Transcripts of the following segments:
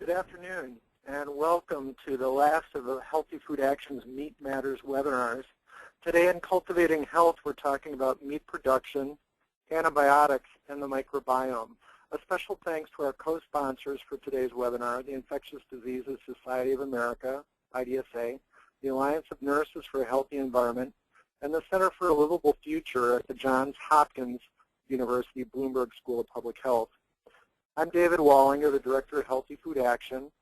Good afternoon, and welcome to the last of the Healthy Food Actions Meat Matters webinars. Today in Cultivating Health, we're talking about meat production, antibiotics, and the microbiome. A special thanks to our co-sponsors for today's webinar, the Infectious Diseases Society of America, IDSA, the Alliance of Nurses for a Healthy Environment, and the Center for a Livable Future at the Johns Hopkins University Bloomberg School of Public Health. I'm David Wallinger, the Director of Healthy Food Action,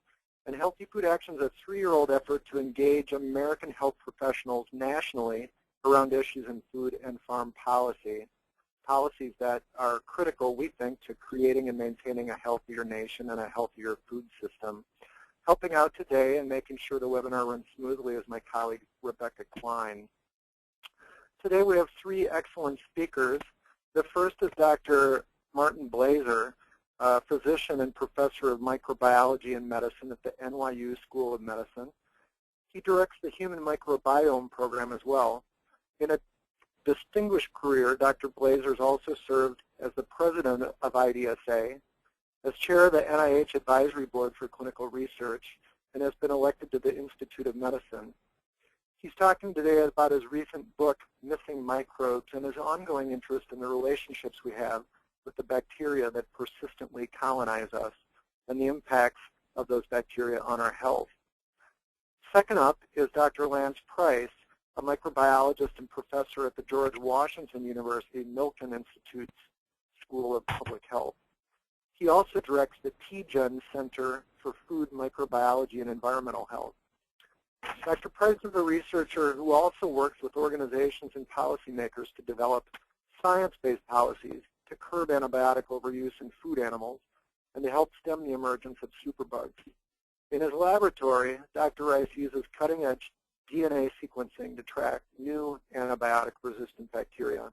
and Healthy Food Action is a 3-year-old effort to engage American health professionals nationally around issues in food and farm policy, policies that are critical, we think, to creating and maintaining a healthier nation and a healthier food system. Helping out today and making sure the webinar runs smoothly is my colleague, Rebecca Klein. Today we have 3 excellent speakers. The first is Dr. Martin Blaser, a physician and professor of microbiology and medicine at the NYU School of Medicine. He directs the Human Microbiome Program as well. In a distinguished career, Dr. Blaser has also served as the president of IDSA, as chair of the NIH Advisory Board for Clinical Research, and has been elected to the Institute of Medicine. He's talking today about his recent book, Missing Microbes, and his ongoing interest in the relationships we have with the bacteria that persistently colonize us and the impacts of those bacteria on our health. Second up is Dr. Lance Price, a microbiologist and professor at the George Washington University Milken Institute's School of Public Health. He also directs the TGen Center for Food Microbiology and Environmental Health. Dr. Price is a researcher who also works with organizations and policymakers to develop science-based policies to curb antibiotic overuse in food animals and to help stem the emergence of superbugs. In his laboratory, Dr. Rice uses cutting-edge DNA sequencing to track new antibiotic-resistant bacteria.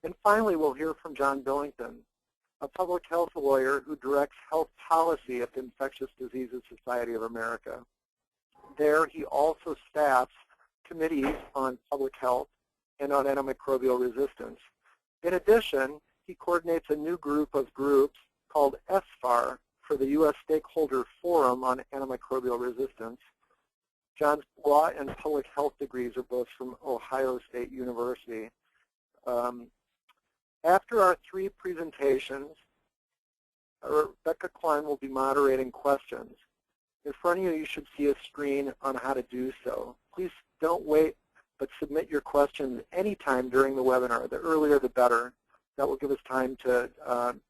And finally, we'll hear from John Billington, a public health lawyer who directs health policy at the Infectious Diseases Society of America. There, he also staffs committees on public health and on antimicrobial resistance. In addition, he coordinates a new group of groups called SFAR for the U.S. Stakeholder Forum on Antimicrobial Resistance. John's law and public health degrees are both from Ohio State University. After our 3 presentations, Rebecca Klein will be moderating questions. In front of you, you should see a screen on how to do so. Please don't wait, but submit your questions anytime during the webinar. The earlier, the better. That will give us time to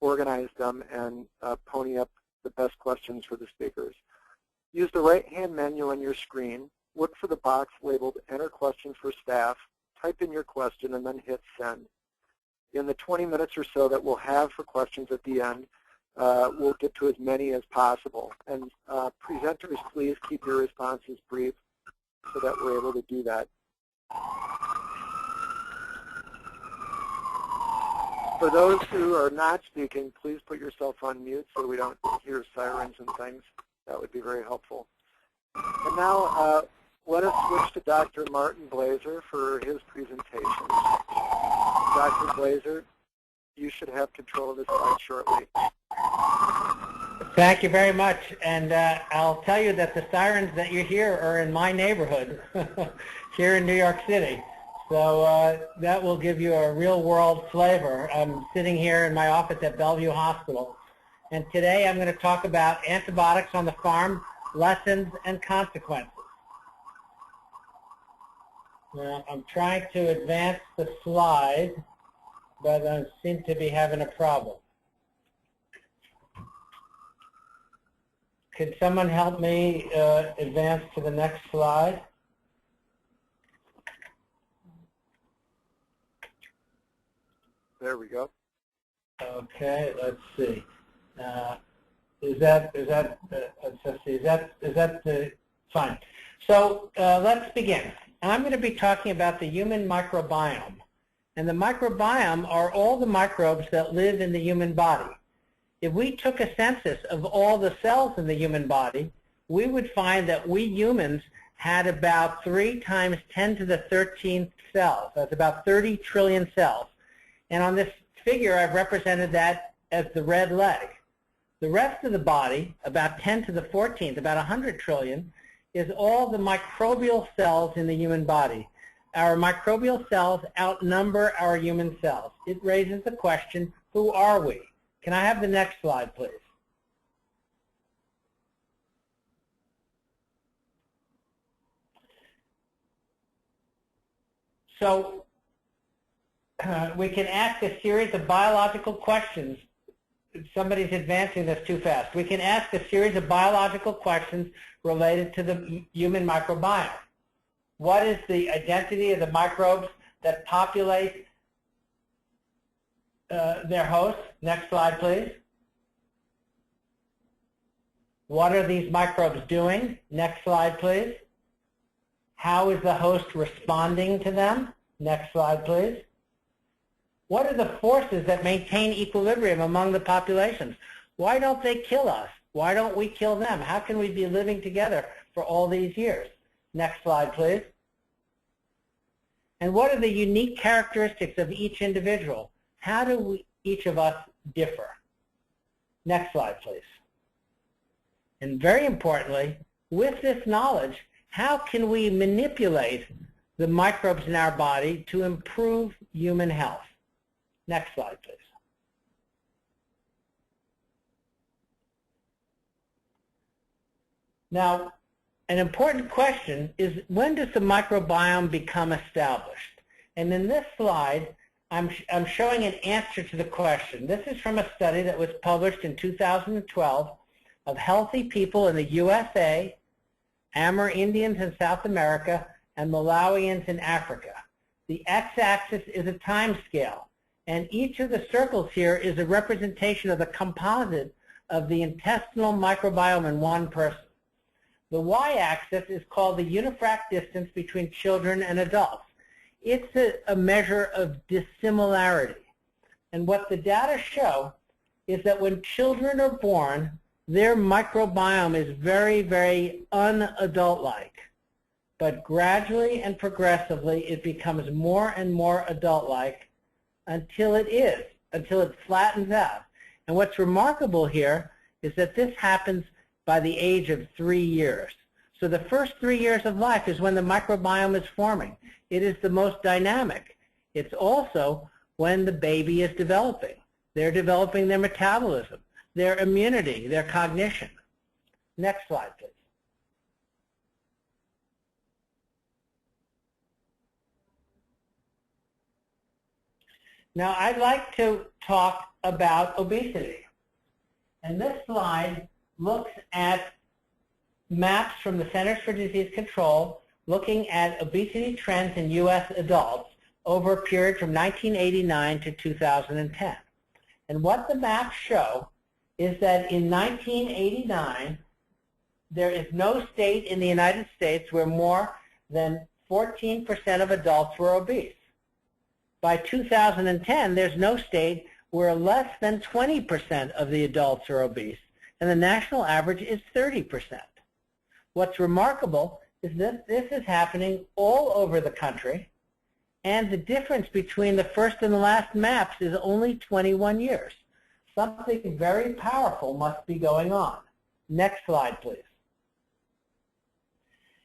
organize them and pony up the best questions for the speakers. Use the right-hand menu on your screen. Look for the box labeled Enter Question for Staff. Type in your question and then hit Send. In the 20 minutes or so that we'll have for questions at the end, we'll get to as many as possible. And presenters, please keep your responses brief so that we're able to do that. For those who are not speaking, please put yourself on mute so we don't hear sirens and things. That would be very helpful. And now let us switch to Dr. Martin Blaser for his presentation. Dr. Blaser, you should have control of this slide shortly. Thank you very much. And I'll tell you that the sirens that you hear are in my neighborhood here in New York City. So that will give you a real-world flavor. I'm sitting here in my office at Bellevue Hospital. And today I'm going to talk about antibiotics on the farm, lessons and consequences. Now, I'm trying to advance the slide, but I seem to be having a problem. Could someone help me advance to the next slide? There we go. Okay, let's see. Is that fine? So let's begin. I'm going to be talking about the human microbiome. And the microbiome are all the microbes that live in the human body. If we took a census of all the cells in the human body, we would find that we humans had about 3 times 10 to the 13th cells. That's about 30 trillion cells. And on this figure, I've represented that as the red leg. The rest of the body, about 10 to the 14th, about 100 trillion, is all the microbial cells in the human body. Our microbial cells outnumber our human cells. It raises the question, who are we? Can I have the next slide, please? So we can ask a series of biological questions. Somebody's advancing this too fast. We can ask a series of biological questions related to the human microbiome. What is the identity of the microbes that populate their hosts? Next slide, please. What are these microbes doing? Next slide, please. How is the host responding to them? Next slide, please. What are the forces that maintain equilibrium among the populations? Why don't they kill us? Why don't we kill them? How can we be living together for all these years? Next slide, please. And what are the unique characteristics of each individual? How do each of us differ? Next slide, please. And very importantly, with this knowledge, how can we manipulate the microbes in our body to improve human health? Next slide, please. Now, an important question is, when does the microbiome become established? And in this slide, I'm showing an answer to the question. This is from a study that was published in 2012 of healthy people in the USA, Amerindians in South America, and Malawians in Africa. The x-axis is a time scale, and each of the circles here is a representation of the composite of the intestinal microbiome in one person. The y-axis is called the unifract distance between children and adults. It's a measure of dissimilarity. And what the data show is that when children are born, their microbiome is very, very un-adult-like. But gradually and progressively, it becomes more and more adult-like until it flattens out. And what's remarkable here is that this happens by the age of 3 years. So the first 3 years of life is when the microbiome is forming. It is the most dynamic. It's also when the baby is developing. They're developing their metabolism, their immunity, their cognition. Next slide, please. Now, I'd like to talk about obesity. And this slide looks at maps from the Centers for Disease Control looking at obesity trends in U.S. adults over a period from 1989 to 2010. And what the maps show is that in 1989, there is no state in the United States where more than 14% of adults were obese. By 2010, there's no state where less than 20% of the adults are obese, and the national average is 30%. What's remarkable is that this is happening all over the country, and the difference between the first and the last maps is only 21 years. Something very powerful must be going on. Next slide, please.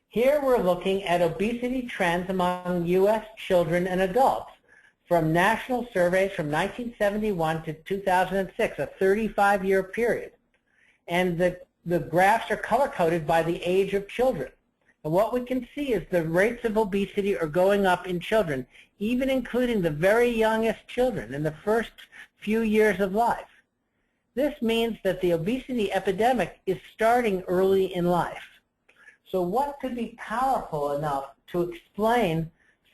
Here we're looking at obesity trends among U.S. children and adults from national surveys from 1971 to 2006, a 35-year period. And the graphs are color-coded by the age of children. And what we can see is the rates of obesity are going up in children, even including the very youngest children in the first few years of life. This means that the obesity epidemic is starting early in life. So what could be powerful enough to explain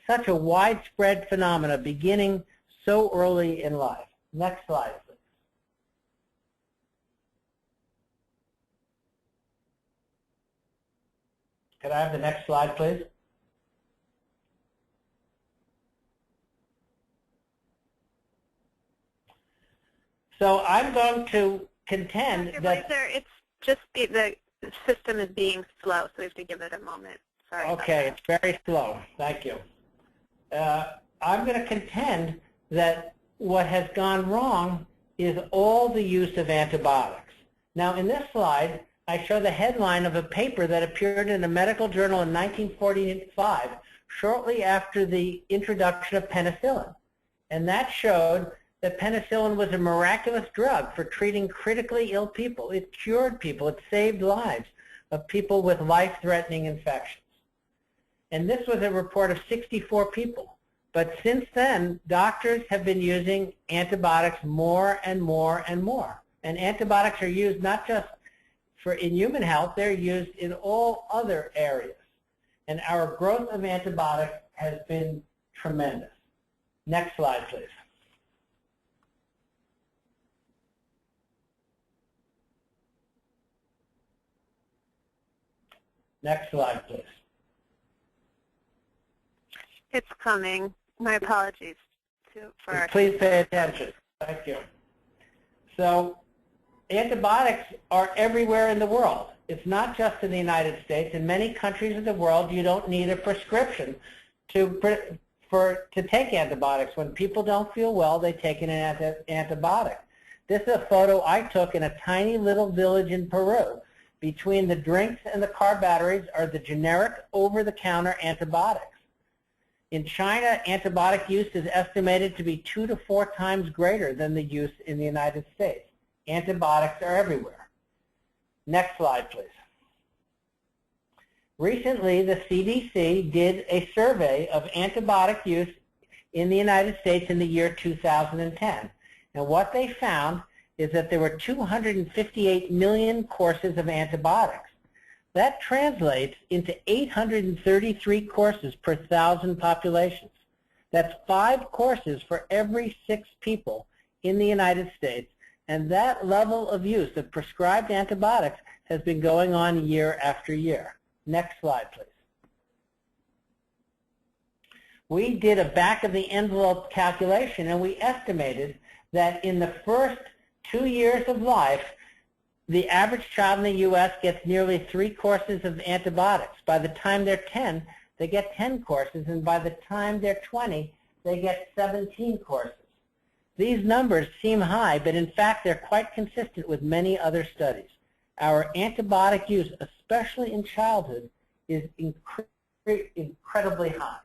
such a widespread phenomena beginning so early in life? Next slide, please. Could I have the next slide, please? So I'm going to contend Dr. that... Blazer, it's just the system is being slow, so we have to give it a moment. Sorry. Okay, it's very slow. Thank you. I'm going to contend that what has gone wrong is all the use of antibiotics. Now, in this slide, I show the headline of a paper that appeared in a medical journal in 1945, shortly after the introduction of penicillin. And that showed that penicillin was a miraculous drug for treating critically ill people. It cured people. It saved lives of people with life-threatening infections. And this was a report of 64 people. But since then, doctors have been using antibiotics more and more and more. And antibiotics are used not just in human health, they're used in all other areas. And our growth of antibiotics has been tremendous. Next slide, please. Next slide, please. It's coming. My apologies for our Please pay attention. Thank you. So, antibiotics are everywhere in the world. It's not just in the United States. In many countries of the world, you don't need a prescription to take antibiotics. When people don't feel well, they take an antibiotic. This is a photo I took in a tiny little village in Peru. Between the drinks and the car batteries are the generic over-the-counter antibiotics. In China, antibiotic use is estimated to be 2 to 4 times greater than the use in the United States. Antibiotics are everywhere. Next slide, please. Recently, the CDC did a survey of antibiotic use in the United States in the year 2010. And what they found is that there were 258 million courses of antibiotics. That translates into 833 courses per 1,000 populations. That's 5 courses for every 6 people in the United States. And that level of use of prescribed antibiotics has been going on year after year. Next slide, please. We did a back-of-the-envelope calculation, and we estimated that in the first 2 years of life, the average child in the U.S. gets nearly 3 courses of antibiotics. By the time they're 10, they get 10 courses, and by the time they're 20, they get 17 courses. These numbers seem high, but in fact, they're quite consistent with many other studies. Our antibiotic use, especially in childhood, is incredibly high.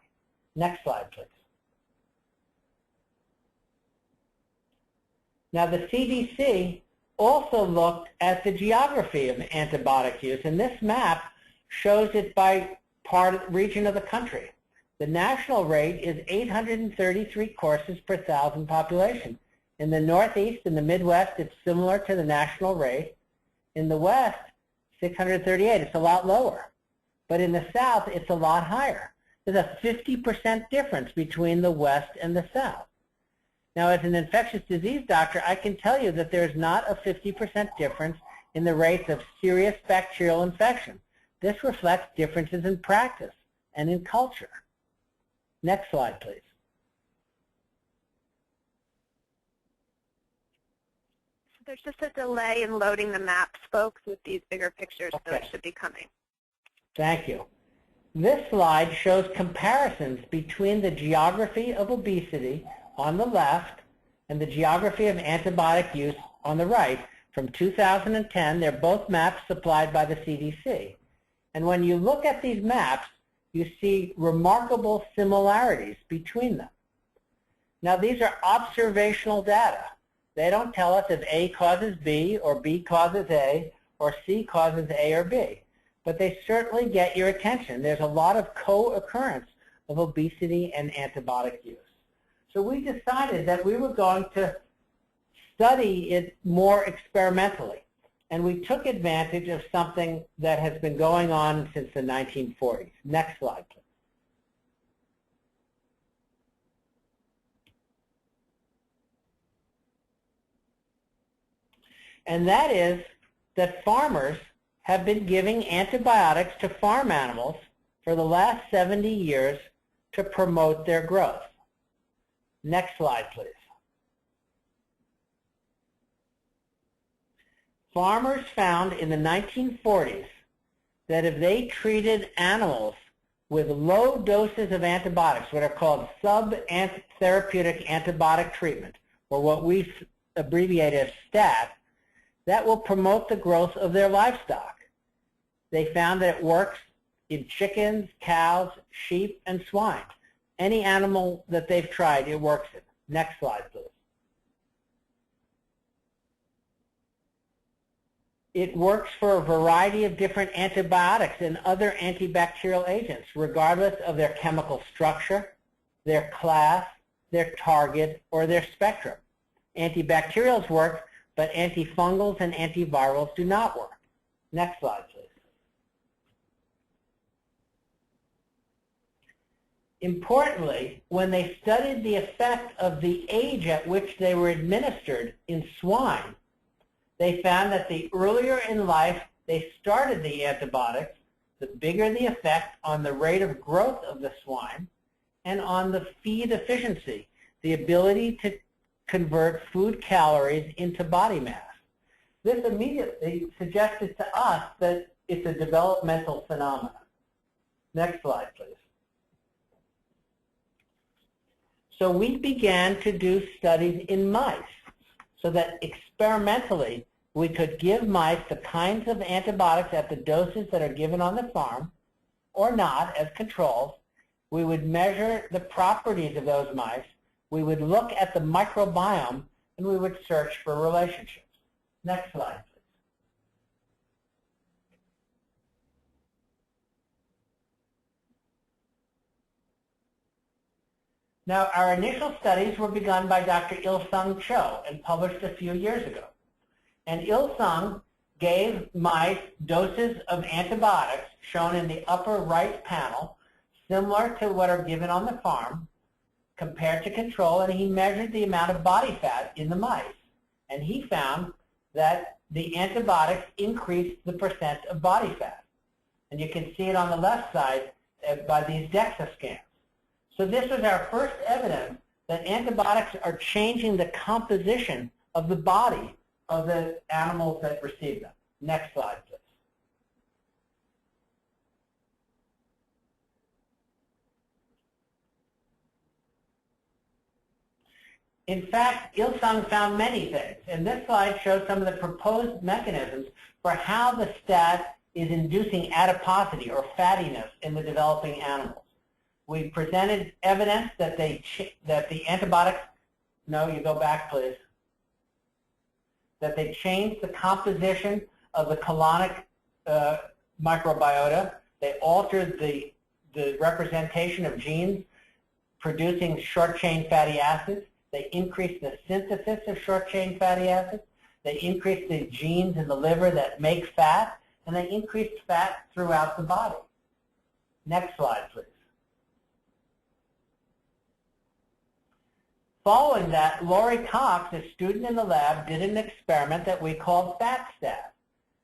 Next slide, please. Now, the CDC also looked at the geography of antibiotic use, and this map shows it by region of the country. The national rate is 833 courses per 1,000 population. In the Northeast and the Midwest, it's similar to the national rate. In the West, 638. It's a lot lower. But in the South, it's a lot higher. There's a 50% difference between the West and the South. Now, as an infectious disease doctor, I can tell you that there's not a 50% difference in the rates of serious bacterial infection. This reflects differences in practice and in culture. Next slide, please. So there's just a delay in loading the maps, folks, with these bigger pictures, Okay. so it should be coming. Thank you. This slide shows comparisons between the geography of obesity on the left and the geography of antibiotic use on the right from 2010. They're both maps supplied by the CDC. And when you look at these maps, you see remarkable similarities between them. Now, these are observational data. They don't tell us if A causes B or B causes A or C causes A or B. But they certainly get your attention. There's a lot of co-occurrence of obesity and antibiotic use. So we decided that we were going to study it more experimentally. And we took advantage of something that has been going on since the 1940s. Next slide, please. And that is that farmers have been giving antibiotics to farm animals for the last 70 years to promote their growth. Next slide, please. Farmers found in the 1940s that if they treated animals with low doses of antibiotics, what are called sub-therapeutic antibiotic treatment, or what we abbreviate as STAT, that will promote the growth of their livestock. They found that it works in chickens, cows, sheep, and swine. Any animal that they've tried, it works in. Next slide, please. It works for a variety of different antibiotics and other antibacterial agents, regardless of their chemical structure, their class, their target, or their spectrum. Antibacterials work, but antifungals and antivirals do not work. Next slide, please. Importantly, when they studied the effect of the age at which they were administered in swine, they found that the earlier in life they started the antibiotics, the bigger the effect on the rate of growth of the swine and on the feed efficiency, the ability to convert food calories into body mass. This immediately suggested to us that it's a developmental phenomenon. Next slide, please. So we began to do studies in mice so that experimentally we could give mice the kinds of antibiotics at the doses that are given on the farm or not as controls. We would measure the properties of those mice. We would look at the microbiome, and we would search for relationships. Next slide, please. Now, our initial studies were begun by Dr. Il-Sung Cho and published a few years ago. And Il-Sung gave mice doses of antibiotics shown in the upper right panel, similar to what are given on the farm, compared to control, and he measured the amount of body fat in the mice. And he found that the antibiotics increased the percent of body fat. And you can see it on the left side by these DEXA scans. So this was our first evidence that antibiotics are changing the composition of the body of the animals that receive them. Next slide, please. In fact, Il-Sung found many things, and this slide shows some of the proposed mechanisms for how the stat is inducing adiposity or fattiness in the developing animals. We presented evidence that the antibiotics, no, you go back please, that they changed the composition of the colonic microbiota. They altered the representation of genes producing short-chain fatty acids. They increased the synthesis of short-chain fatty acids. They increased the genes in the liver that make fat, and they increased fat throughout the body. Next slide, please. Following that, Lori Cox, a student in the lab, did an experiment that we called FatStat.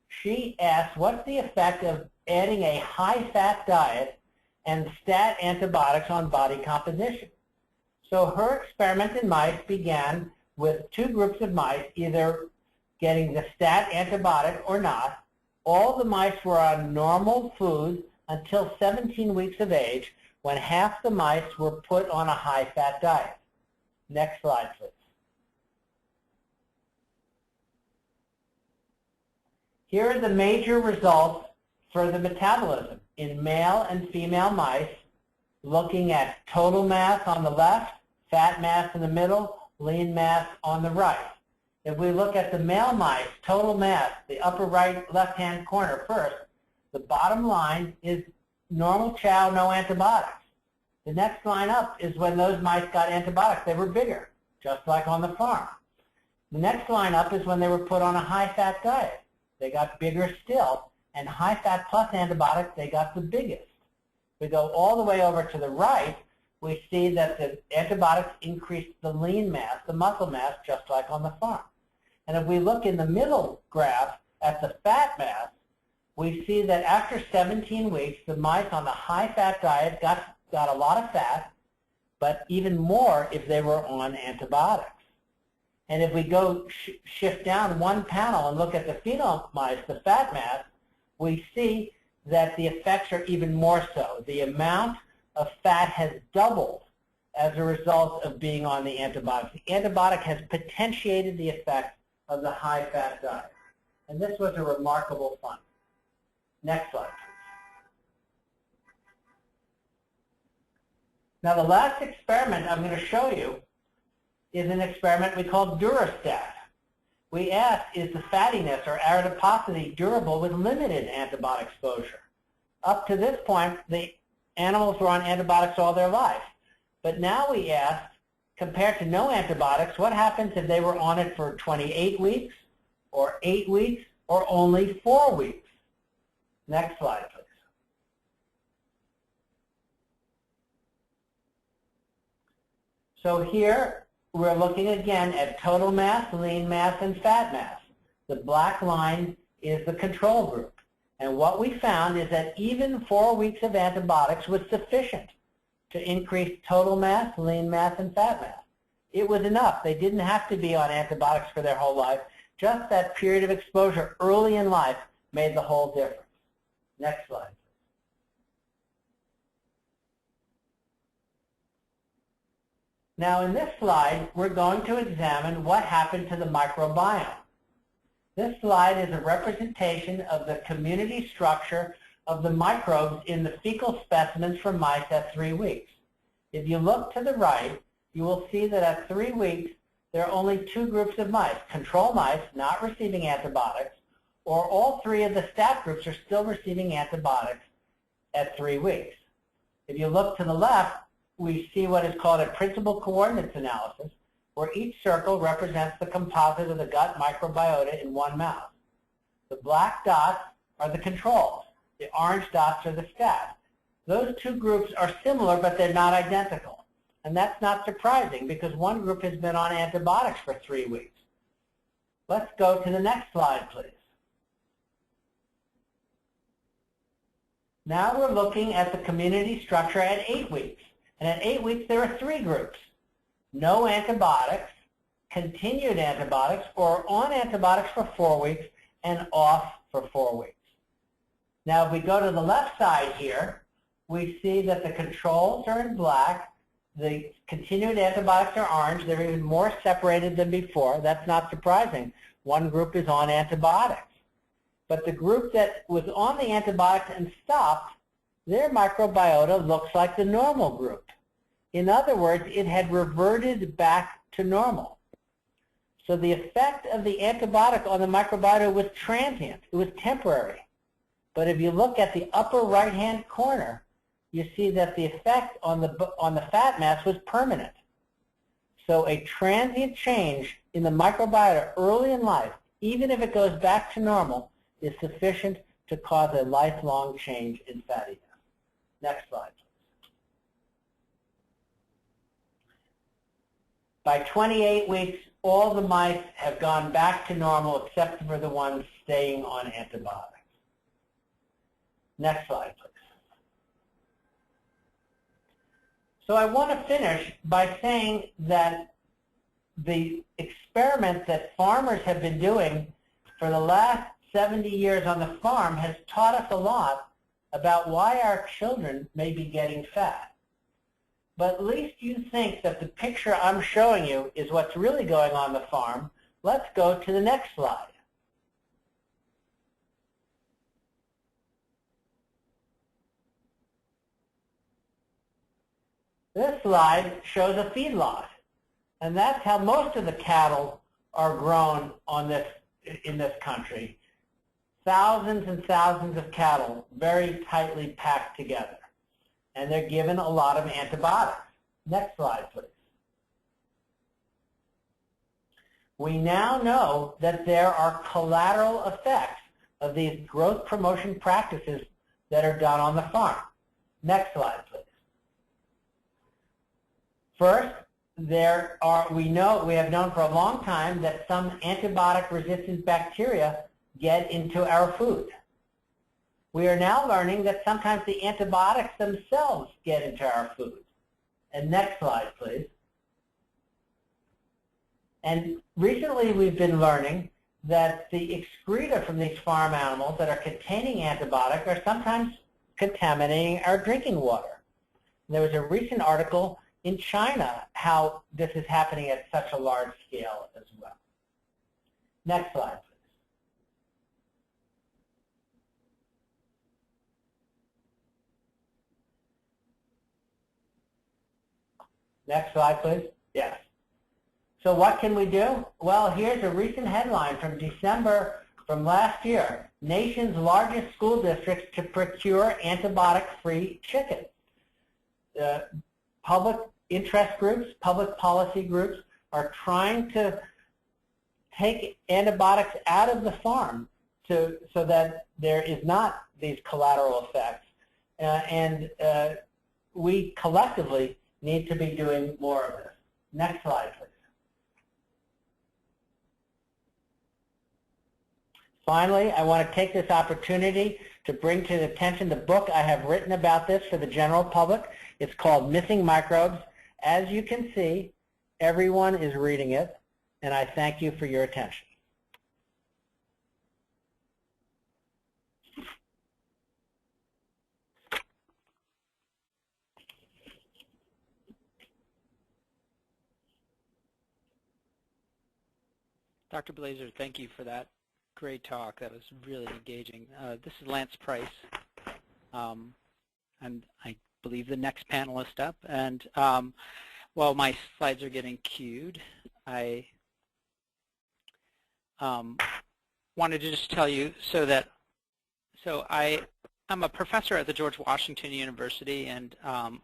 She asked, what's the effect of adding a high-fat diet and stat antibiotics on body composition? So her experiment in mice began with two groups of mice, either getting the stat antibiotic or not. All the mice were on normal food until 17 weeks of age, when half the mice were put on a high-fat diet. Next slide, please. Here are the major results for the metabolism in male and female mice, looking at total mass on the left, fat mass in the middle, lean mass on the right. If we look at the male mice, total mass, the upper right left-hand corner first, the bottom line is normal chow, no antibiotics. The next line up is when those mice got antibiotics. They were bigger, just like on the farm. The next line up is when they were put on a high-fat diet. They got bigger still, and high-fat plus antibiotics, they got the biggest. We go all the way over to the right, we see that the antibiotics increased the lean mass, the muscle mass, just like on the farm. And if we look in the middle graph at the fat mass, we see that after 17 weeks, the mice on the high-fat diet got a lot of fat, but even more if they were on antibiotics. And if we go shift down one panel and look at the female mice, the fat mass, we see that the effects are even more so. The amount of fat has doubled as a result of being on the antibiotic. The antibiotic has potentiated the effect of the high-fat diet. And this was a remarkable find. Next slide, please. Now, the last experiment I'm going to show you is an experiment we call Durastat. We asked, is the fattiness or adiposity durable with limited antibiotic exposure? Up to this point, the animals were on antibiotics all their life. But now we asked, compared to no antibiotics, what happens if they were on it for 28 weeks, or 8 weeks, or only 4 weeks? Next slide, please. So here, we're looking again at total mass, lean mass, and fat mass. The black line is the control group. And what we found is that even 4 weeks of antibiotics was sufficient to increase total mass, lean mass, and fat mass. It was enough. They didn't have to be on antibiotics for their whole life. Just that period of exposure early in life made the whole difference. Next slide. Now in this slide, we're going to examine what happened to the microbiome. This slide is a representation of the community structure of the microbes in the fecal specimens from mice at 3 weeks. If you look to the right, you will see that at 3 weeks, there are only 2 groups of mice, control mice not receiving antibiotics, or all 3 of the stat groups are still receiving antibiotics at 3 weeks. If you look to the left, we see what is called a principal coordinates analysis, where each circle represents the composite of the gut microbiota in one mouse. The black dots are the controls. The orange dots are the stats. Those 2 groups are similar, but they're not identical. And that's not surprising because one group has been on antibiotics for 3 weeks. Let's go to the next slide, please. Now we're looking at the community structure at 8 weeks. And at 8 weeks, there are 3 groups. No antibiotics, continued antibiotics, or on antibiotics for 4 weeks, and off for 4 weeks. Now, if we go to the left side here, we see that the controls are in black, the continued antibiotics are orange, they're even more separated than before. That's not surprising. One group is on antibiotics. But the group that was on the antibiotics and stopped, their microbiota looks like the normal group. In other words, it had reverted back to normal. So the effect of the antibiotic on the microbiota was transient. It was temporary. But if you look at the upper right-hand corner, you see that the effect on the fat mass was permanent. So a transient change in the microbiota early in life, even if it goes back to normal, is sufficient to cause a lifelong change in fattiness. Next slide, please. By 28 weeks, all the mice have gone back to normal except for the ones staying on antibiotics. Next slide, please. So I want to finish by saying that the experiment that farmers have been doing for the last 70 years on the farm has taught us a lot about why our children may be getting fat. But at least you think that the picture I'm showing you is what's really going on the farm. Let's go to the next slide. This slide shows a feedlot, and that's how most of the cattle are grown in this country. Thousands and thousands of cattle very tightly packed together. And they're given a lot of antibiotics. Next slide, please. We now know that there are collateral effects of these growth promotion practices that are done on the farm. Next slide, please. First, we have known for a long time that some antibiotic resistant bacteria get into our food. We are now learning that sometimes the antibiotics themselves get into our food. And next slide, please. And recently we've been learning that the excreta from these farm animals that are containing antibiotics are sometimes contaminating our drinking water. There was a recent article in China how this is happening at such a large scale as well. Next slide, please. Next slide, please. Yes. So what can we do? Well, here's a recent headline from December from last year. Nation's largest school districts to procure antibiotic-free chicken. Public interest groups, public policy groups are trying to take antibiotics out of the farm so that there is not these collateral effects. We collectively need to be doing more of this. Next slide, please. Finally, I want to take this opportunity to bring to the attention the book I have written about this for the general public. It's called Missing Microbes. As you can see, everyone is reading it, and I thank you for your attention. Dr. Blazer, thank you for that great talk. That was really engaging. This is Lance Price, and I believe the next panelist up. And while my slides are getting queued, I wanted to just tell you I'm a professor at the George Washington University and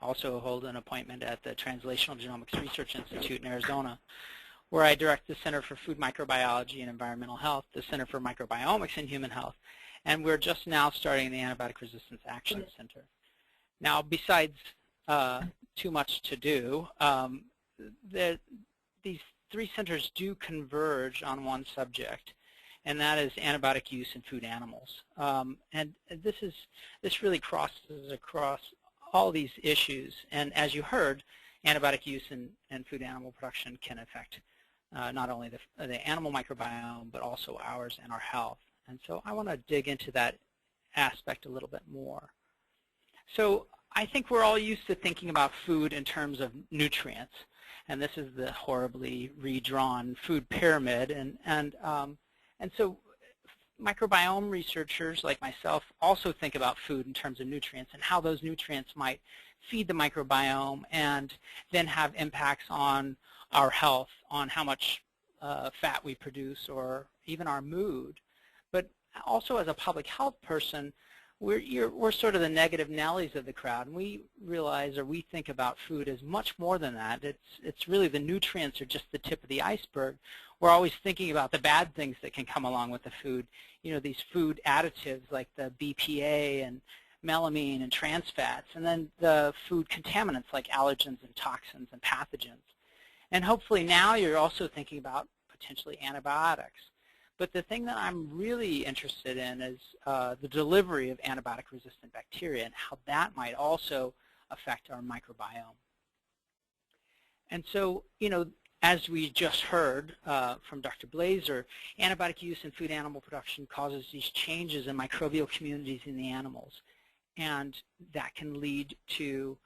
also hold an appointment at the Translational Genomics Research Institute in Arizona, where I direct the Center for Food Microbiology and Environmental Health, the Center for Microbiomics and Human Health, and we're just now starting the Antibiotic Resistance Action Center. Now, besides too much to do, these three centers do converge on one subject, and that is antibiotic use in food animals. And this really crosses across all these issues, and as you heard, antibiotic use in food animal production can affect not only the animal microbiome, but also ours and our health. And so I want to dig into that aspect a little bit more. So I think we're all used to thinking about food in terms of nutrients, and this is the horribly redrawn food pyramid. And so microbiome researchers like myself also think about food in terms of nutrients and how those nutrients might feed the microbiome and then have impacts on our health, on how much fat we produce or even our mood. But also as a public health person, we're sort of the negative Nellies of the crowd, and we realize or we think about food as much more than that. It's really the nutrients are just the tip of the iceberg. We're always thinking about the bad things that can come along with the food. You know, these food additives like the BPA and melamine and trans fats, and then the food contaminants like allergens and toxins and pathogens. And hopefully now you're also thinking about potentially antibiotics. But the thing that I'm really interested in is the delivery of antibiotic-resistant bacteria and how that might also affect our microbiome. And so, you know, as we just heard from Dr. Blazer, antibiotic use in food animal production causes these changes in microbial communities in the animals. And that can lead to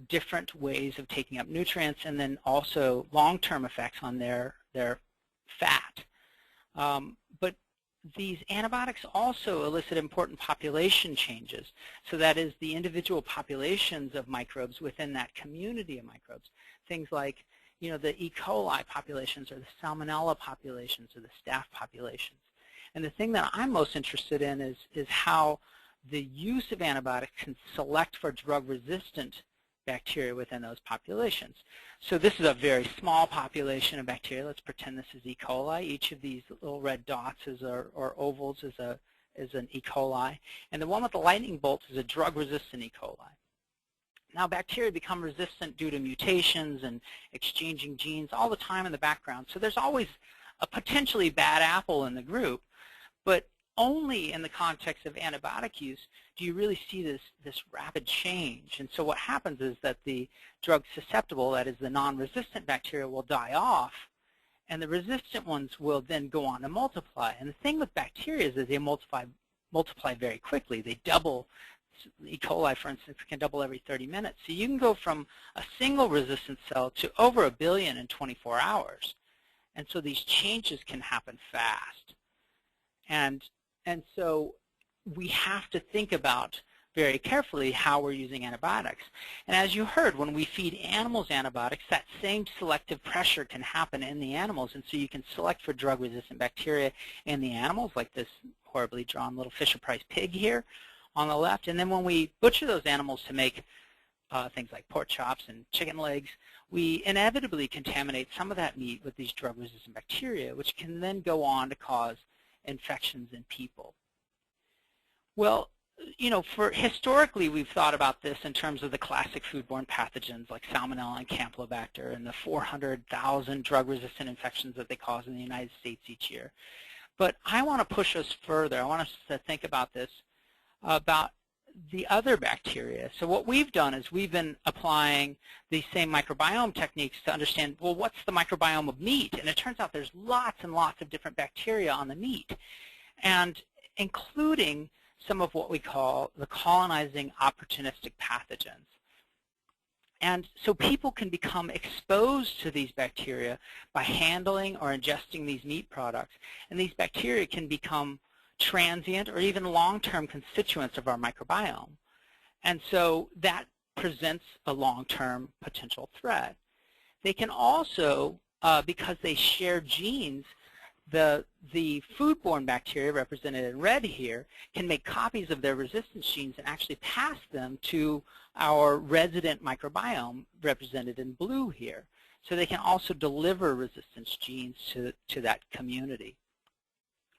different ways of taking up nutrients and then also long-term effects on their fat. But these antibiotics also elicit important population changes. So that is the individual populations of microbes within that community of microbes. Things like, you know, the E. coli populations or the salmonella populations or the staph populations. And the thing that I'm most interested in is how the use of antibiotics can select for drug-resistant bacteria within those populations. So this is a very small population of bacteria. Let's pretend this is E. coli. Each of these little red dots or ovals is an E. coli. And the one with the lightning bolts is a drug-resistant E. coli. Now bacteria become resistant due to mutations and exchanging genes all the time in the background. So there's always a potentially bad apple in the group, but only in the context of antibiotic use do you really see this rapid change. And so what happens is that the drug susceptible, that is the non-resistant bacteria, will die off, and the resistant ones will then go on to multiply. And the thing with bacteria is that they multiply very quickly. They double. E. coli, for instance, can double every 30 minutes. So you can go from a single resistant cell to over 1 billion in 24 hours. And so these changes can happen fast. And so we have to think about very carefully how we're using antibiotics. And as you heard, when we feed animals antibiotics, that same selective pressure can happen in the animals, and so you can select for drug-resistant bacteria in the animals, like this horribly drawn little Fisher-Price pig here on the left. And then when we butcher those animals to make things like pork chops and chicken legs, we inevitably contaminate some of that meat with these drug-resistant bacteria, which can then go on to cause infections in people. Well, you know, historically, we've thought about this in terms of the classic foodborne pathogens like Salmonella and Campylobacter and the 400,000 drug-resistant infections that they cause in the United States each year. But I want to push us further. I want us to think about this, about the other bacteria. So what we've done is we've been applying these same microbiome techniques to understand, well, what's the microbiome of meat? And it turns out there's lots and lots of different bacteria on the meat, and including some of what we call the colonizing opportunistic pathogens. And so people can become exposed to these bacteria by handling or ingesting these meat products, and these bacteria can become transient or even long-term constituents of our microbiome. And so that presents a long-term potential threat. They can also, because they share genes, the foodborne bacteria, represented in red here, can make copies of their resistance genes and actually pass them to our resident microbiome, represented in blue here. So they can also deliver resistance genes to that community.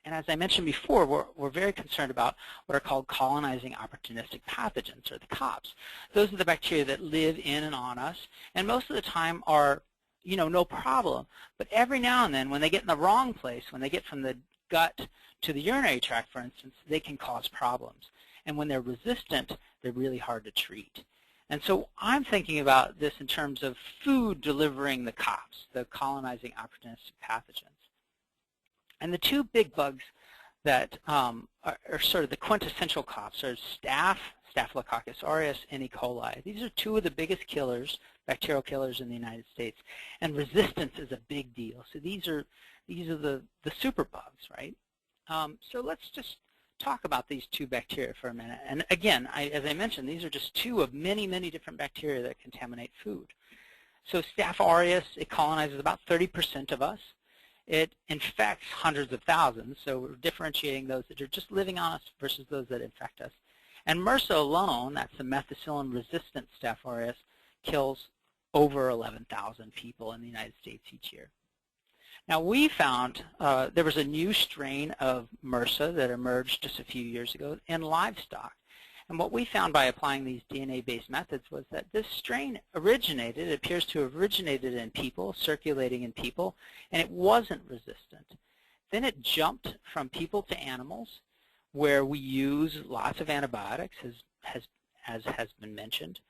And as I mentioned before, we're very concerned about what are called colonizing opportunistic pathogens, or the COPs. Those are the bacteria that live in and on us, and most of the time are, you know, no problem. But every now and then, when they get in the wrong place, when they get from the gut to the urinary tract, for instance, they can cause problems. And when they're resistant, they're really hard to treat. And so I'm thinking about this in terms of food delivering the COPs, the colonizing opportunistic pathogens. And the two big bugs that are sort of the quintessential COPs are Staph, Staphylococcus aureus, and E. coli. These are two of the biggest killers, bacterial killers in the United States. And resistance is a big deal. So these are the super bugs, right? So let's just talk about these two bacteria for a minute. And again, as I mentioned, these are just two of many, many different bacteria that contaminate food. So Staph aureus, it colonizes about 30% of us. It infects hundreds of thousands, so we're differentiating those that are just living on us versus those that infect us. And MRSA alone, that's the methicillin-resistant Staph aureus, kills over 11,000 people in the United States each year. Now we found there was a new strain of MRSA that emerged just a few years ago in livestock. And what we found by applying these DNA-based methods was that this strain originated, it appears to have originated in people, circulating in people, and it wasn't resistant. Then it jumped from people to animals, where we use lots of antibiotics, as has been mentioned,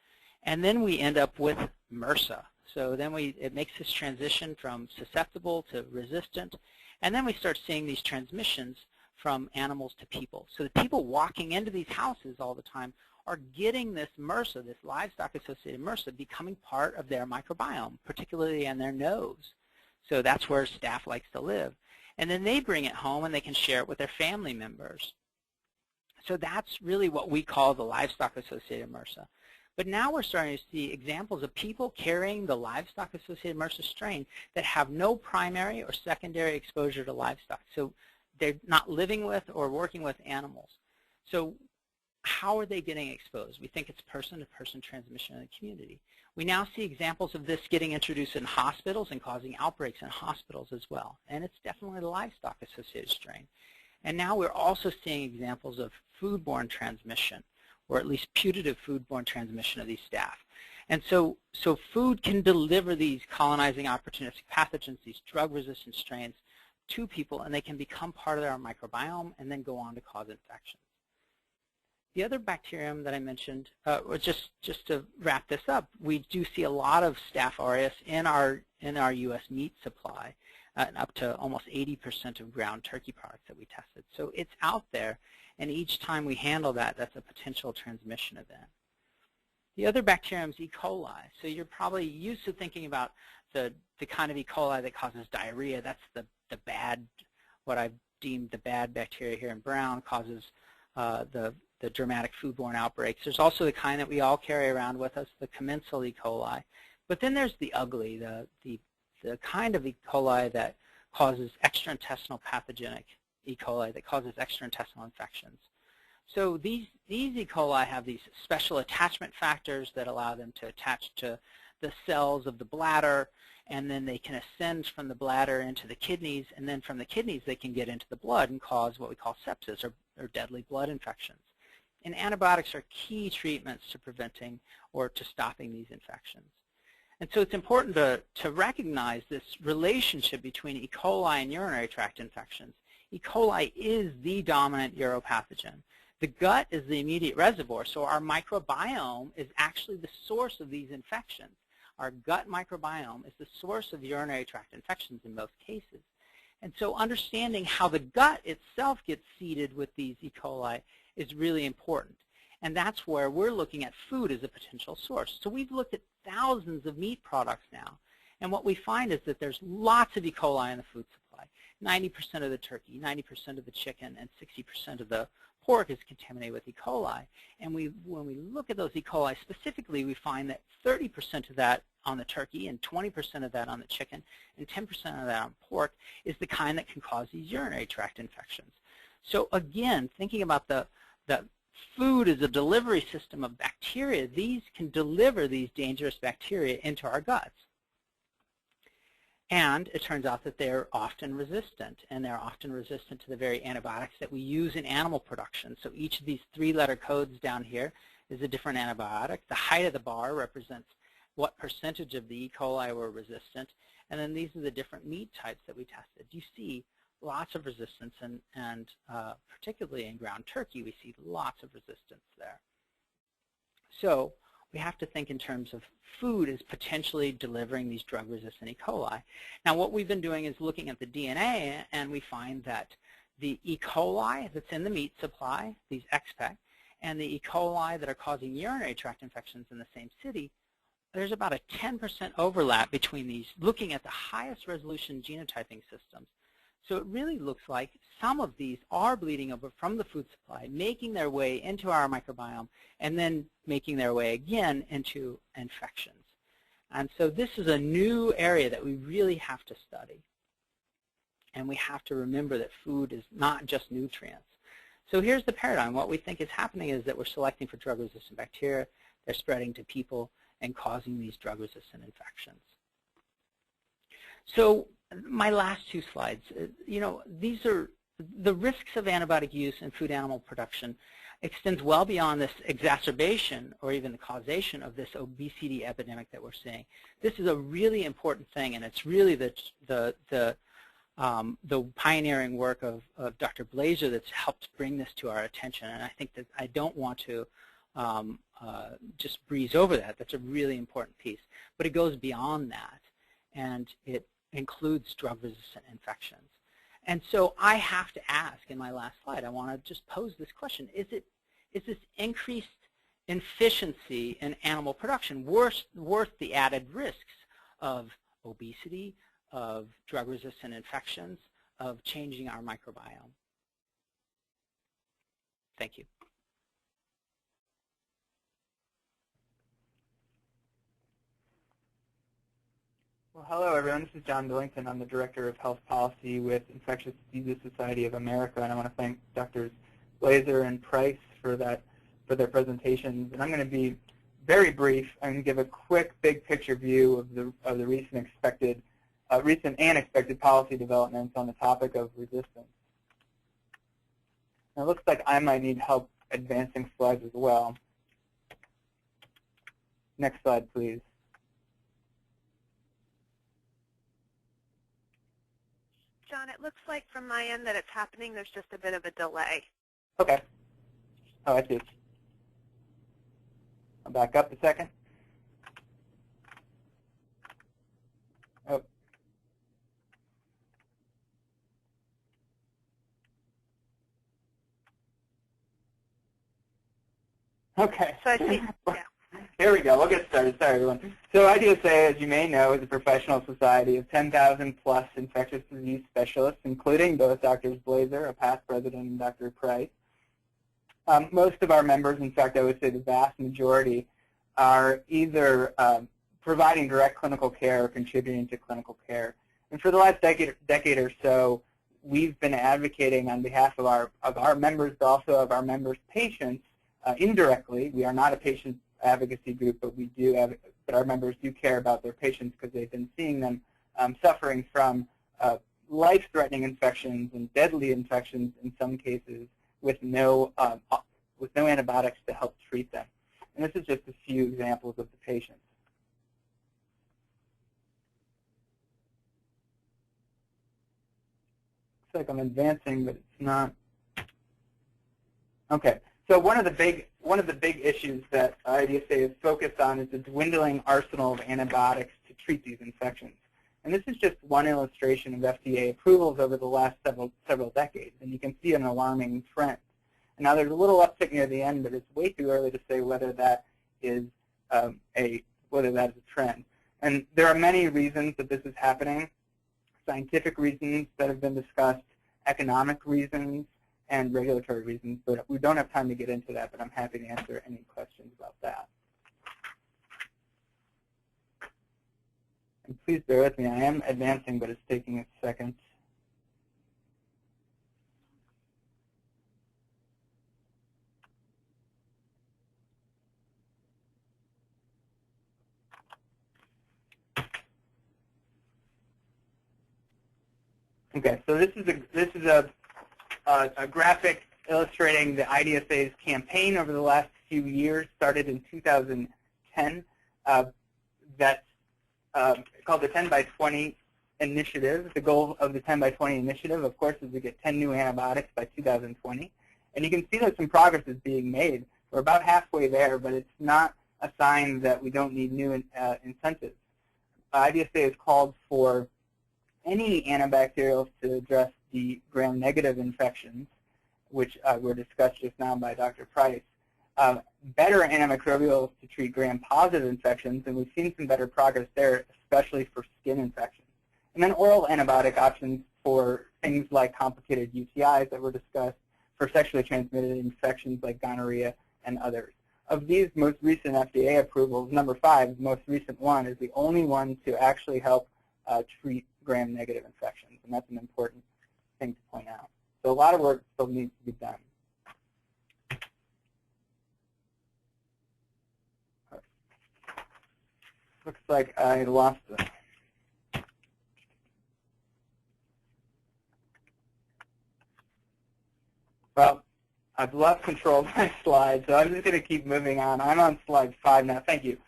and then we end up with MRSA. So then it makes this transition from susceptible to resistant, and then we start seeing these transmissions from animals to people. So the people walking into these houses all the time are getting this MRSA, this livestock-associated MRSA, becoming part of their microbiome, particularly in their nose. So that's where staph likes to live. And then they bring it home and they can share it with their family members. So that's really what we call the livestock-associated MRSA. But now we're starting to see examples of people carrying the livestock-associated MRSA strain that have no primary or secondary exposure to livestock. So they're not living with or working with animals. So how are they getting exposed? We think it's person-to-person transmission in the community. We now see examples of this getting introduced in hospitals and causing outbreaks in hospitals as well. And it's definitely the livestock-associated strain. And now we're also seeing examples of foodborne transmission, or at least putative foodborne transmission of these staph. And so food can deliver these colonizing opportunistic pathogens, these drug-resistant strains, to people, and they can become part of our microbiome and then go on to cause infections. The other bacterium that I mentioned, just to wrap this up, we do see a lot of Staph aureus in our U.S. meat supply, and up to almost 80% of ground turkey products that we tested. So it's out there, and each time we handle that, that's a potential transmission event. The other bacterium is E. coli. So you're probably used to thinking about the kind of E. coli that causes diarrhea. That's the bad, what I've deemed the bad bacteria here in brown, causes the dramatic foodborne outbreaks. There's also the kind that we all carry around with us, the commensal E. coli. But then there's the ugly, the kind of E. coli that causes extraintestinal pathogenic E. coli that causes extraintestinal infections. So these E. coli have these special attachment factors that allow them to attach to the cells of the bladder, and then they can ascend from the bladder into the kidneys, and then from the kidneys they can get into the blood and cause what we call sepsis or deadly blood infections. And antibiotics are key treatments to preventing or to stopping these infections. And so it's important to recognize this relationship between E. coli and urinary tract infections. E. coli is the dominant uropathogen. The gut is the immediate reservoir, so our microbiome is actually the source of these infections. Our gut microbiome is the source of urinary tract infections in most cases. And so understanding how the gut itself gets seeded with these E. coli is really important. And that's where we're looking at food as a potential source. So we've looked at thousands of meat products now. And what we find is that there's lots of E. coli in the food supply. 90% of the turkey, 90% of the chicken, and 60% of the pork is contaminated with E. coli. And when we look at those E. coli specifically, we find that 30% of that on the turkey and 20% of that on the chicken and 10% of that on pork is the kind that can cause these urinary tract infections. So again, thinking about the food as a delivery system of bacteria, these can deliver these dangerous bacteria into our guts. And it turns out that they're often resistant, and they're often resistant to the very antibiotics that we use in animal production. So each of these three-letter codes down here is a different antibiotic. The height of the bar represents what percentage of the E. coli were resistant, and then these are the different meat types that we tested. You see lots of resistance, and particularly in ground turkey, we see lots of resistance there. So we have to think in terms of food as potentially delivering these drug-resistant E. coli. Now, what we've been doing is looking at the DNA, and we find that the E. coli that's in the meat supply, these XPEC, and the E. coli that are causing urinary tract infections in the same city, there's about a 10% overlap between these, looking at the highest resolution genotyping systems. So it really looks like some of these are bleeding over from the food supply, making their way into our microbiome, and then making their way again into infections. And so this is a new area that we really have to study. And we have to remember that food is not just nutrients. So here's the paradigm. What we think is happening is that we're selecting for drug-resistant bacteria. They're spreading to people and causing these drug-resistant infections. So my last two slides, these are the risks of antibiotic use in food animal production extends well beyond this exacerbation or even the causation of this obesity epidemic that we're seeing. This is a really important thing, and it's really the pioneering work of Dr. Blazer that's helped bring this to our attention. And I think that I don't want to just breeze over that. That's a really important piece. But it goes beyond that, and it includes drug-resistant infections. And so I have to ask in my last slide, I want to just pose this question. Is this increased efficiency in animal production worth the added risks of obesity, of drug-resistant infections, of changing our microbiome? Thank you. Well, hello, everyone. This is John Billington. I'm the Director of Health Policy with Infectious Diseases Society of America, and I want to thank Drs. Blazer and Price for their presentations. And I'm going to be very brief. I'm going to give a quick, big picture view of the recent and expected policy developments on the topic of resistance. Now, it looks like I might need help advancing slides as well. Next slide, please. John, it looks like from my end that it's happening. There's just a bit of a delay. Okay. Oh, I see. I'll back up a second. Oh. Okay. So I see, yeah. Here we go. We'll get started. Sorry, everyone. So IDSA, as you may know, is a professional society of 10,000 plus infectious disease specialists, including both Drs. Blazer, a past president, and Dr. Price. Most of our members, in fact, I would say the vast majority, are either providing direct clinical care or contributing to clinical care. And for the last decade or so, we've been advocating on behalf of our members, but also of our members' patients, indirectly. We are not a patient advocacy group, but but our members do care about their patients because they've been seeing them suffering from life-threatening infections and deadly infections in some cases with no antibiotics to help treat them. And this is just a few examples of the patients. Looks like I'm advancing, but it's not. Okay. So one of the big issues that IDSA is focused on is the dwindling arsenal of antibiotics to treat these infections. And this is just one illustration of FDA approvals over the last several decades, and you can see an alarming trend. And now there's a little uptick near the end, but it's way too early to say whether that is a trend. And there are many reasons that this is happening: scientific reasons that have been discussed, economic reasons, and regulatory reasons. But we don't have time to get into that, but I'm happy to answer any questions about that. And please bear with me. I am advancing, but it's taking a second. Okay, so this is a graphic illustrating the IDSA's campaign over the last few years. Started in 2010. That's called the 10 by 20 initiative. The goal of the 10 by 20 initiative, of course, is to get 10 new antibiotics by 2020. And you can see that some progress is being made. We're about halfway there, but it's not a sign that we don't need new incentives. IDSA has called for any antibacterials to address the gram-negative infections, which were discussed just now by Dr. Price. Better antimicrobials to treat gram-positive infections, and we've seen some better progress there, especially for skin infections. And then oral antibiotic options for things like complicated UTIs that were discussed, for sexually transmitted infections like gonorrhea and others. Of these most recent FDA approvals, number 5, the most recent one, is the only one to actually help treat gram-negative infections, and that's an important thing to point out. So a lot of work still needs to be done. Looks like I lost it. Well, I've lost control of my slides, so I'm just going to keep moving on. I'm on slide 5 now. Thank you.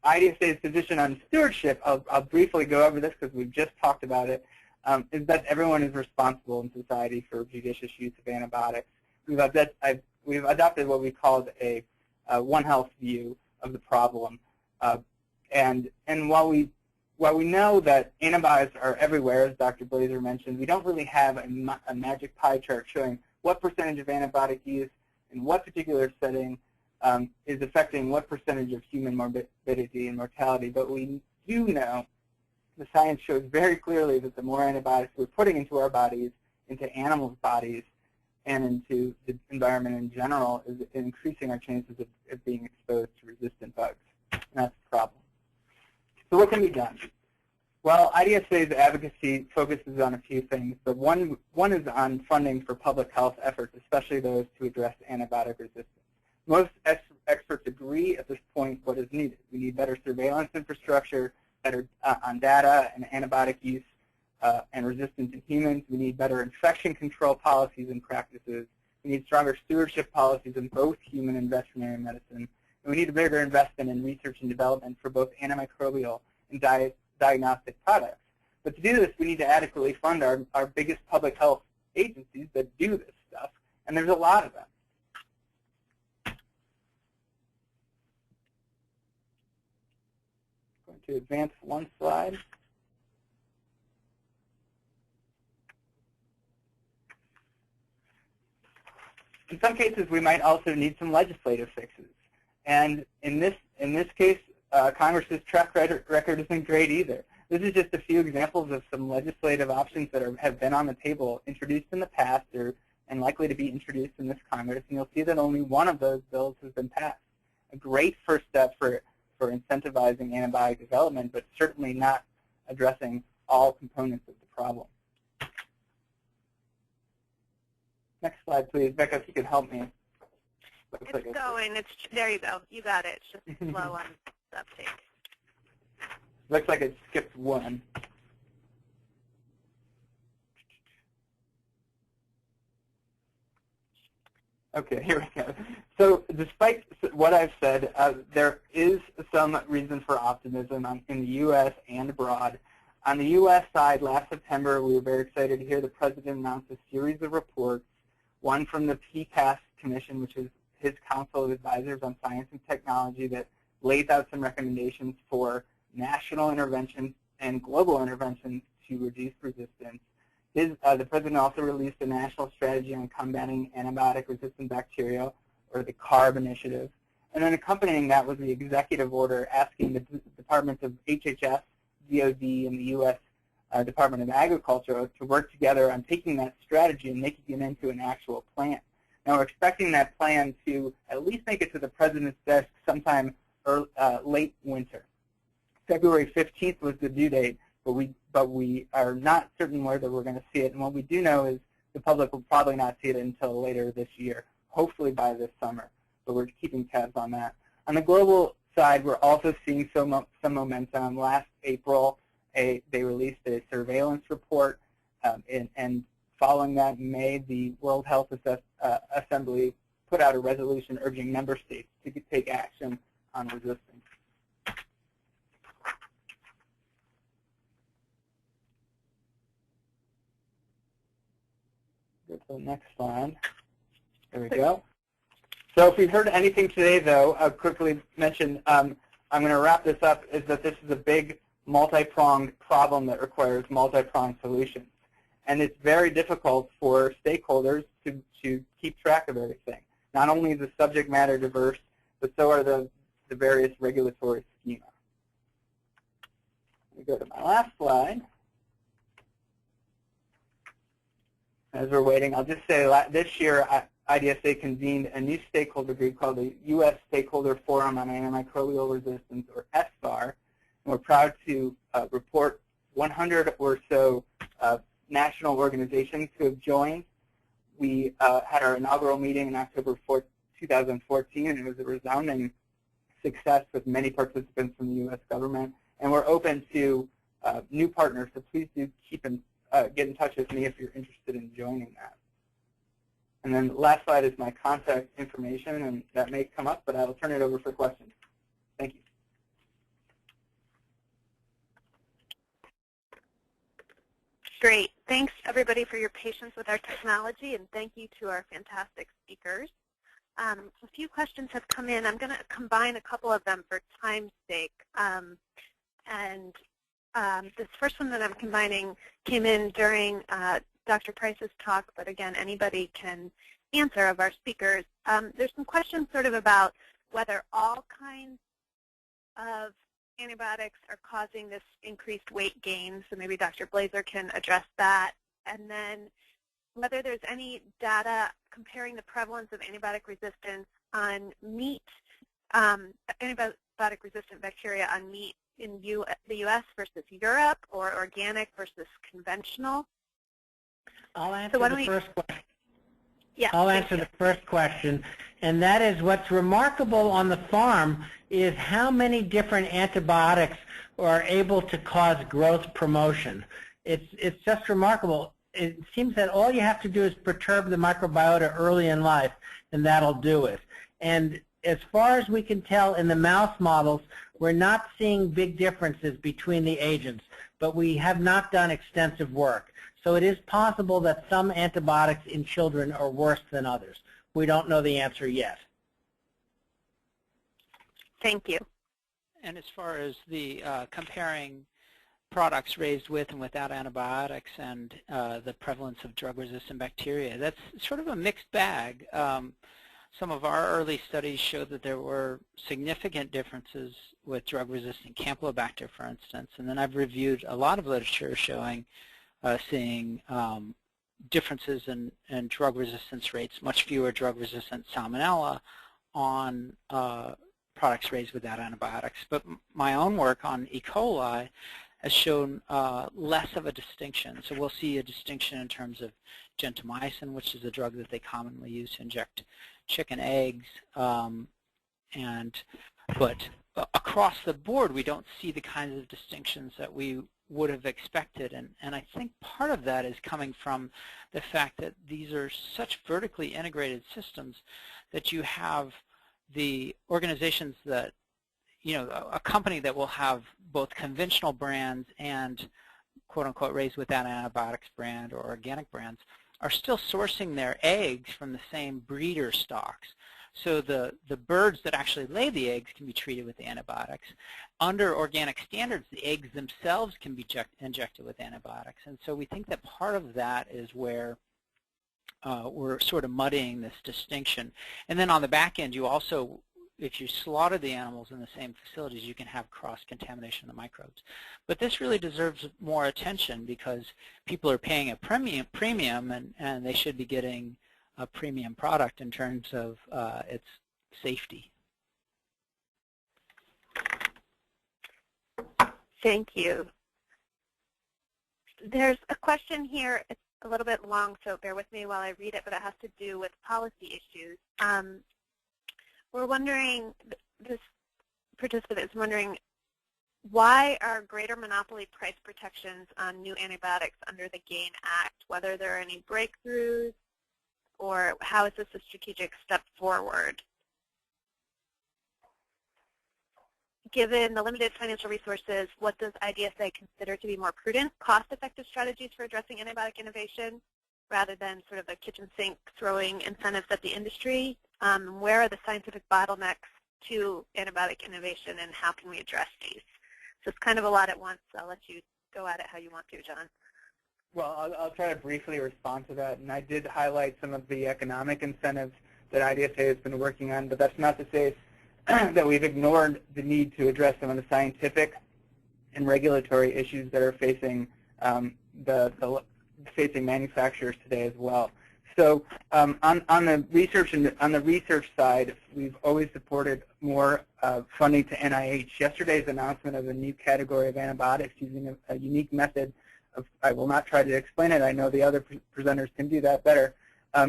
IDSA's position on stewardship, I'll briefly go over this because we've just talked about it, is that everyone is responsible in society for judicious use of antibiotics. We've adopted what we called a One Health view of the problem. And while we know that antibiotics are everywhere, as Dr. Blazer mentioned, we don't really have a magic pie chart showing what percentage of antibiotic use in what particular setting is affecting what percentage of human morbidity and mortality. But we do know, the science shows very clearly that the more antibiotics we're putting into our bodies, into animals' bodies, and into the environment in general, is increasing our chances of being exposed to resistant bugs. And that's the problem. So what can be done? Well, IDSA's advocacy focuses on a few things, but one is on funding for public health efforts, especially those to address antibiotic resistance. Most experts agree at this point what is needed. We need better surveillance infrastructure, better on data and antibiotic use and resistance in humans. We need better infection control policies and practices. We need stronger stewardship policies in both human and veterinary medicine. And we need a bigger investment in research and development for both antimicrobial and diagnostic products. But to do this, we need to adequately fund our biggest public health agencies that do this stuff, and there's a lot of them. I'm going to advance one slide. In some cases, we might also need some legislative fixes. And in this case, Congress's track record isn't great either. This is just a few examples of some legislative options that have been on the table, introduced in the past, and likely to be introduced in this Congress, and you'll see that only one of those bills has been passed. A great first step for incentivizing antibiotic development, but certainly not addressing all components of the problem. Next slide, please. Becca, if you could help me. It's going. There you go. You got it. It's just slow on the uptake. Looks like it skipped one. Okay, here we go. So despite what I've said, there is some reason for optimism in the U.S. and abroad. On the U.S. side, last September, we were very excited to hear the President announce a series of reports, one from the PCAST Commission, which is his Council of Advisors on Science and Technology, that lays out some recommendations for national interventions and global interventions to reduce resistance. The President also released a national strategy on combating antibiotic-resistant bacteria, or the CARB initiative. And then accompanying that was the executive order asking the departments of HHS, DOD, and the U.S. Department of Agriculture to work together on taking that strategy and making it into an actual plan. Now, we're expecting that plan to at least make it to the President's desk sometime late winter. February 15th was the due date, but we are not certain whether we're going to see it. And what we do know is the public will probably not see it until later this year, hopefully by this summer. But we're keeping tabs on that. On the global side, we're also seeing some momentum. Last April, they released a surveillance report, and following that in May, the World Health Assembly put out a resolution urging member states to take action on resistance. Go to the next slide. There we go. So if we've heard anything today, though, I'll quickly mention, I'm going to wrap this up, is that this is a big multi-pronged problem that requires multi-pronged solutions. And it's very difficult for stakeholders to keep track of everything. Not only is the subject matter diverse, but so are the various regulatory schemas. Let me go to my last slide. As we're waiting, I'll just say this year IDSA convened a new stakeholder group called the U.S. Stakeholder Forum on Antimicrobial Resistance, or SFAR. And we're proud to report 100 or so national organizations who have joined. We had our inaugural meeting in October 4th, 2014, and it was a resounding success with many participants from the U.S. government. And we're open to new partners, so please do get in touch with me if you're interested in joining that. And then the last slide is my contact information, and that may come up, but I will turn it over for questions. Thank you. Great. Thanks, everybody, for your patience with our technology, and thank you to our fantastic speakers. A few questions have come in. I'm going to combine a couple of them for time's sake. This first one that I'm combining came in during Dr. Price's talk, but again, anybody can answer of our speakers. There's some questions sort of about whether all kinds of antibiotics are causing this increased weight gain, so maybe Dr. Blazer can address that. And then whether there's any data comparing the prevalence of antibiotic resistance on meat, antibiotic-resistant bacteria on meat in the U.S. versus Europe, or organic versus conventional. I'll answer the first question. Yeah, I'll answer the first question, and that is what's remarkable on the farm is how many different antibiotics are able to cause growth promotion. It's just remarkable. It seems that all you have to do is perturb the microbiota early in life, and that'll do it. And as far as we can tell in the mouse models, we're not seeing big differences between the agents, but we have not done extensive work. So it is possible that some antibiotics in children are worse than others. We don't know the answer yet. Thank you. And as far as the comparing products raised with and without antibiotics and the prevalence of drug-resistant bacteria, that's sort of a mixed bag. Some of our early studies showed that there were significant differences with drug-resistant Campylobacter, for instance. And then I've reviewed a lot of literature showing seeing differences in drug resistance rates, much fewer drug-resistant salmonella on products raised without antibiotics. But my own work on E. coli has shown less of a distinction. So we'll see a distinction in terms of gentamicin, which is a drug that they commonly use to inject chicken eggs. But across the board, we don't see the kinds of distinctions that we would have expected. And I think part of that is coming from the fact that these are such vertically integrated systems that you have the organizations that, a company that will have both conventional brands and quote-unquote raised without antibiotics brand or organic brands are still sourcing their eggs from the same breeder stocks. So the birds that actually lay the eggs can be treated with antibiotics. Under organic standards, the eggs themselves can be injected with antibiotics. And so we think that part of that is where we're sort of muddying this distinction. And then on the back end, you also, if you slaughter the animals in the same facilities, you can have cross-contamination of the microbes. But this really deserves more attention because people are paying a premium and they should be getting a premium product in terms of its safety. Thank you. There's a question here. It's a little bit long, so bear with me while I read it, but it has to do with policy issues. We're wondering, this participant is wondering, why are greater monopoly price protections on new antibiotics under the GAIN Act, whether there are any breakthroughs, or how is this a strategic step forward? Given the limited financial resources, what does IDSA consider to be more prudent, cost-effective strategies for addressing antibiotic innovation rather than sort of a kitchen sink throwing incentives at the industry? Where are the scientific bottlenecks to antibiotic innovation and how can we address these? So it's kind of a lot at once. So I'll let you go at it how you want to, John. Well, I'll try to briefly respond to that. And I did highlight some of the economic incentives that IDSA has been working on, but that's not to say that we've ignored the need to address some of the scientific and regulatory issues that are facing facing manufacturers today as well. So on the research side, we've always supported more funding to NIH. Yesterday's announcement of a new category of antibiotics using a unique method of, I will not try to explain it, I know the other presenters can do that better,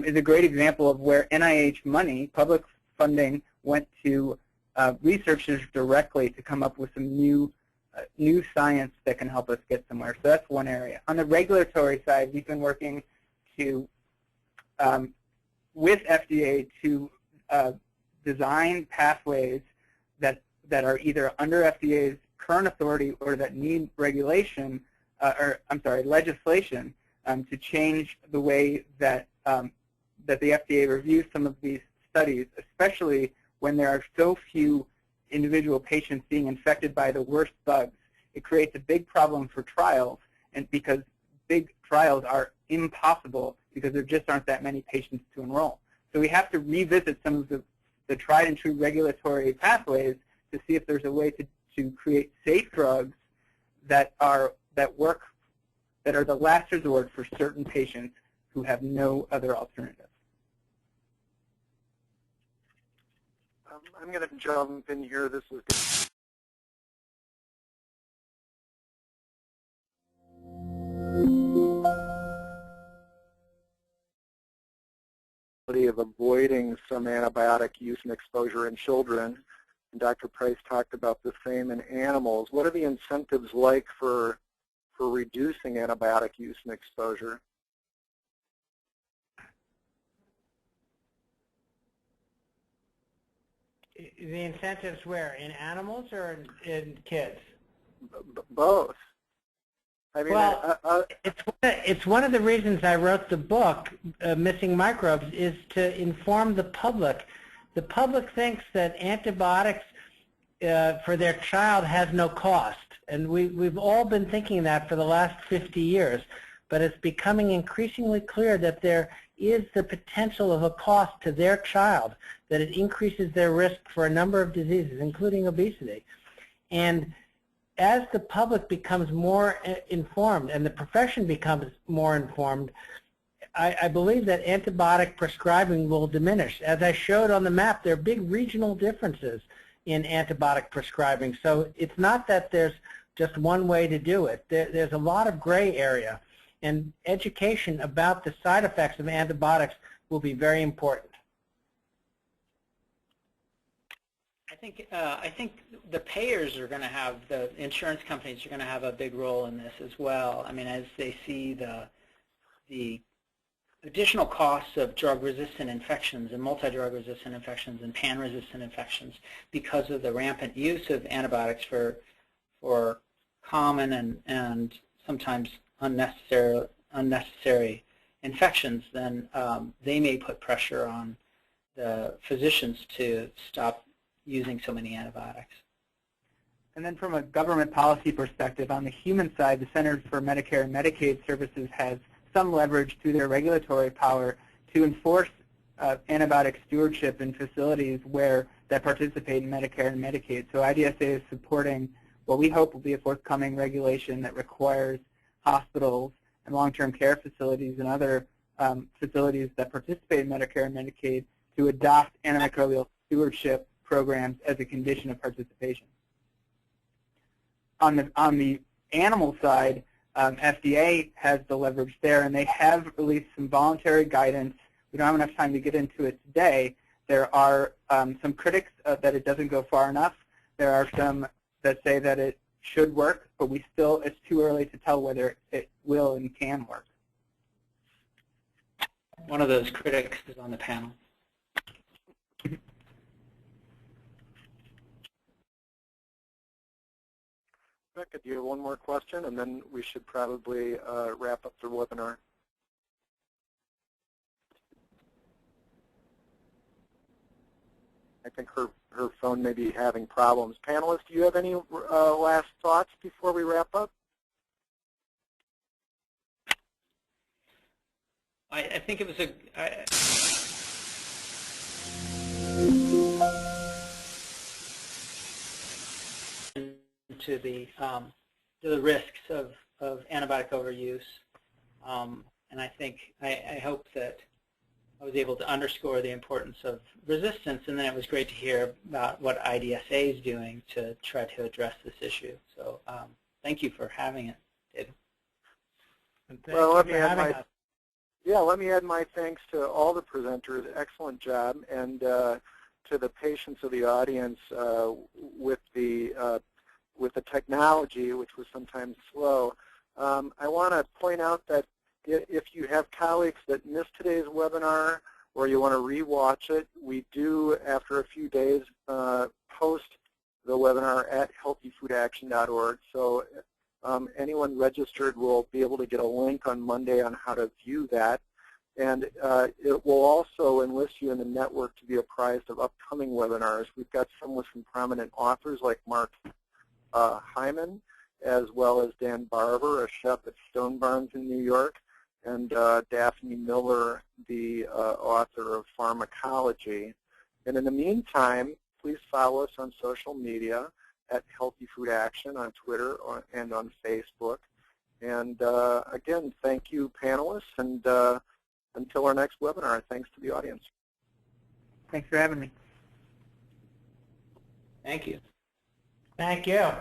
is a great example of where NIH money, public funding, went to researchers directly to come up with some new science that can help us get somewhere. So that's one area. On the regulatory side, we've been working to with FDA to design pathways that are either under FDA's current authority or that need regulation, legislation to change the way that that the FDA reviews some of these studies, especially when there are so few individual patients being infected by the worst bugs. It creates a big problem for trials, and because big trials are impossible because there just aren't that many patients to enroll. So we have to revisit some of the tried and true regulatory pathways to see if there's a way to create safe drugs that work, that are the last resort for certain patients who have no other alternatives. I'm going to jump in here. This is of avoiding some antibiotic use and exposure in children. And Dr. Price talked about the same in animals. What are the incentives like for reducing antibiotic use and exposure? The incentives where? In animals or in kids? Both. I mean, well, it's one of the reasons I wrote the book, Missing Microbes, is to inform the public. The public thinks that antibiotics for their child has no cost. And we've all been thinking that for the last 50 years. But it's becoming increasingly clear that there is the potential of a cost to their child, that it increases their risk for a number of diseases, including obesity. And as the public becomes more informed and the profession becomes more informed, I believe that antibiotic prescribing will diminish. As I showed on the map, there are big regional differences in antibiotic prescribing. So it's not that there's just one way to do it. There's a lot of gray area, and education about the side effects of antibiotics will be very important. I think the payers are going to have, the insurance companies are going to have a big role in this as well. I mean, as they see the additional costs of drug-resistant infections and multi-drug-resistant infections and pan-resistant infections because of the rampant use of antibiotics for common and sometimes unnecessary infections, then they may put pressure on the physicians to stop using so many antibiotics. And then from a government policy perspective, on the human side, the Centers for Medicare and Medicaid Services has some leverage through their regulatory power to enforce antibiotic stewardship in facilities that participate in Medicare and Medicaid. So IDSA is supporting what we hope will be a forthcoming regulation that requires hospitals and long-term care facilities and other facilities that participate in Medicare and Medicaid to adopt antimicrobial stewardship programs as a condition of participation. On the animal side, FDA has the leverage there, and they have released some voluntary guidance. We don't have enough time to get into it today. There are some critics that it doesn't go far enough. There are some that say that it should work, but it's too early to tell whether it will and can work. One of those critics is on the panel. Becca, do you have one more question, and then we should probably wrap up the webinar? I think her phone may be having problems. Panelists, do you have any last thoughts before we wrap up? I think it was to the risks of antibiotic overuse, and I hope that I was able to underscore the importance of resistance, and then it was great to hear about what IDSA is doing to try to address this issue. So thank you for having it, David. Well, let me add my thanks to all the presenters. Excellent job, and to the patience of the audience with the technology, which was sometimes slow. I want to point out that if you have colleagues that missed today's webinar or you want to re-watch it, we do, after a few days, post the webinar at healthyfoodaction.org. So anyone registered will be able to get a link on Monday on how to view that. And it will also enlist you in the network to be apprised of upcoming webinars. We've got some with some prominent authors like Mark Hyman, as well as Dan Barber, a chef at Stone Barns in New York, and Daphne Miller, the author of Pharmacology. And in the meantime, please follow us on social media at Healthy Food Action on Twitter and on Facebook. And again, thank you, panelists, and until our next webinar, thanks to the audience. Thanks for having me. Thank you. Thank you.